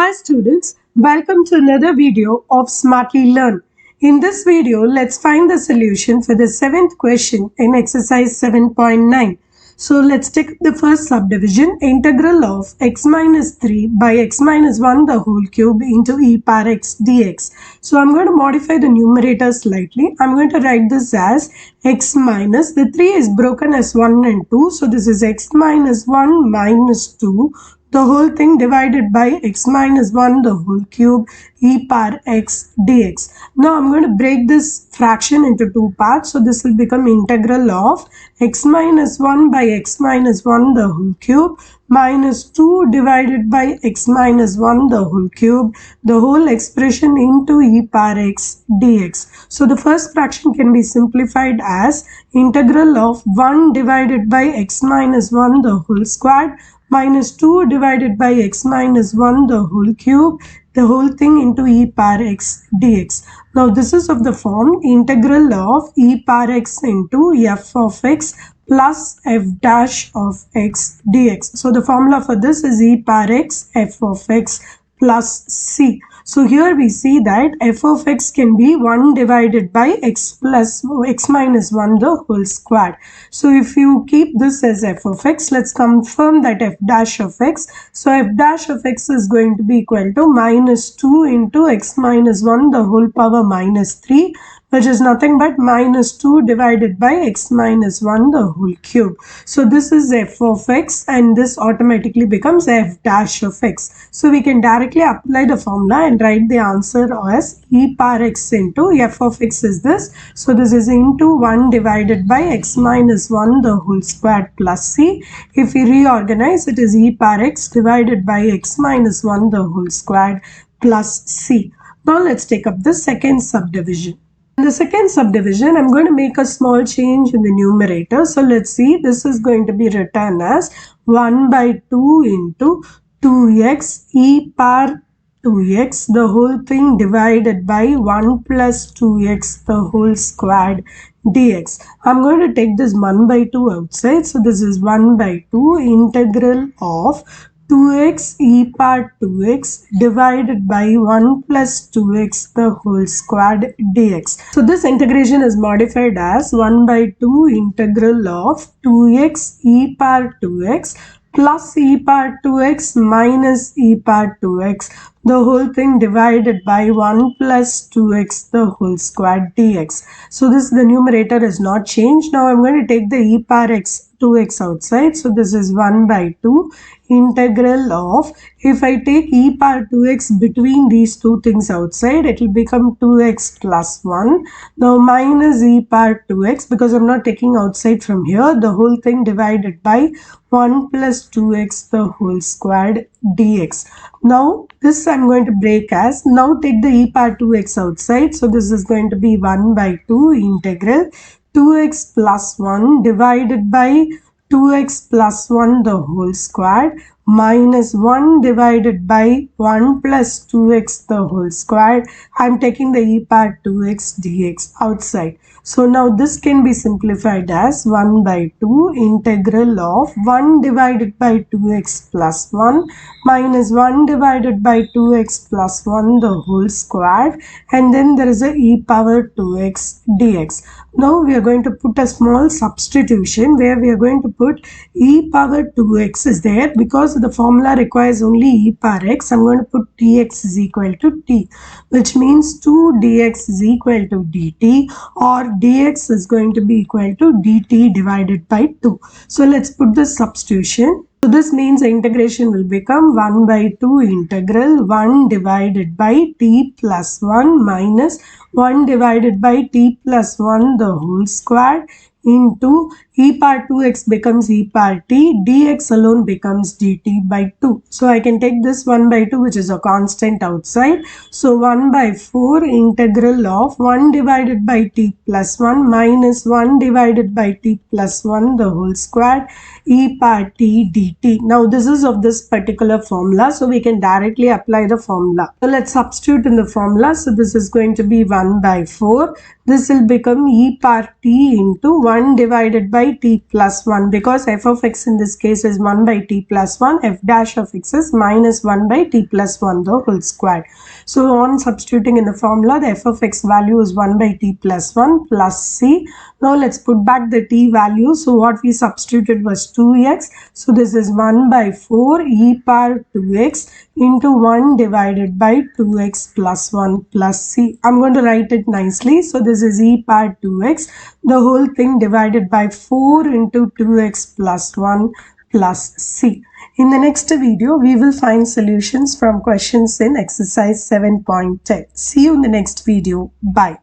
Hi students, welcome to another video of Smartly Learn. In this video, let's find the solution for the 7th question in exercise 7.9. So let's take the first subdivision, integral of x minus 3 by x minus 1 the whole cube into e power x dx. So I'm going to modify the numerator slightly. I'm going to write this as x minus, the 3 is broken as 1 and 2. So this is x minus 1 minus 2. The whole thing divided by x minus 1 the whole cube e power x dx. Now I'm going to break this fraction into two parts. So this will become integral of x minus 1 by x minus 1 the whole cube minus 2 divided by x minus 1 the whole cube, the whole expression into e power x dx. So the first fraction can be simplified as integral of 1 divided by x minus 1 the whole squared minus 2 divided by x minus 1 the whole cube, the whole thing into e power x dx. Now this is of the form integral of e power x into f of x plus f dash of x dx. So the formula for this is e power x f of x plus c. So here we see that f of x can be 1 divided by x minus 1 the whole squared. So if you keep this as f of x, let's confirm that f dash of x. So f dash of x is going to be equal to minus 2 into x minus 1 the whole power minus 3, which is nothing but minus 2 divided by x minus 1 the whole cube. So this is f of x and this automatically becomes f dash of x. So we can directly apply the formula and write the answer as e power x into f of x is this. So this is into 1 divided by x minus 1 the whole squared plus c. If we reorganize, it is e power x divided by x minus 1 the whole squared plus c. Now let's take up the second subdivision. In the second subdivision, I'm going to make a small change in the numerator. So let's see, this is going to be written as 1 by 2 into 2x e power 2x, the whole thing divided by 1 plus 2x the whole squared dx. I'm going to take this 1 by 2 outside. So this is 1 by 2 integral of 2x e power 2x divided by 1 plus 2x the whole squared dx. So this integration is modified as 1 by 2 integral of 2x e power 2x plus e power 2x minus e power 2x, the whole thing divided by 1 plus 2x the whole squared dx. So this, the numerator is not changed. Now I'm going to take the e power x 2x outside. So this is 1 by 2 integral of, if I take e power 2x between these two things outside, it will become 2x plus 1. Now minus e power 2x, because I'm not taking outside from here, the whole thing divided by 1 plus 2x the whole squared dx. Now this I'm going to break as, now take the e power 2x outside. So this is going to be 1 by 2 integral 2x plus 1 divided by 2x plus 1 the whole squared minus 1 divided by 1 plus 2x the whole squared. I'm taking the e power 2x dx outside. So now this can be simplified as 1 by 2 integral of 1 divided by 2x plus 1 minus 1 divided by 2x plus 1 the whole squared, and then there is a e power 2x dx. Now we are going to put a small substitution where we are going to put e power 2x is there, because the formula requires only e power x. I'm going to put dx is equal to t, which means 2 dx is equal to dt, or dx is going to be equal to dt divided by 2. So let's put the substitution. So this means the integration will become 1 by 2 integral 1 divided by t plus 1 minus 1 divided by t plus 1 the whole squared into e power 2x becomes e power t, dx alone becomes dt by 2. So I can take this 1 by 2, which is a constant outside. So 1 by 4 integral of 1 divided by t plus 1 minus 1 divided by t plus 1 the whole squared e power t dt. Now this is of this particular formula, so we can directly apply the formula. So let's substitute in the formula. So this is going to be 1 by 4. This will become e power t into 1 divided by by t plus 1, because f of x in this case is 1 by t plus 1, f dash of x is minus 1 by t plus 1 the whole square. So on substituting in the formula, the f of x value is 1 by t plus 1 plus c. Now let's put back the t value. So what we substituted was 2x. So this is 1 by 4 e power 2x into 1 divided by 2x plus 1 plus c. I'm going to write it nicely. So this is e power 2x, the whole thing divided by 4 into 2x plus 1 plus c. In the next video, we will find solutions from questions in exercise 7.10. See you in the next video. Bye.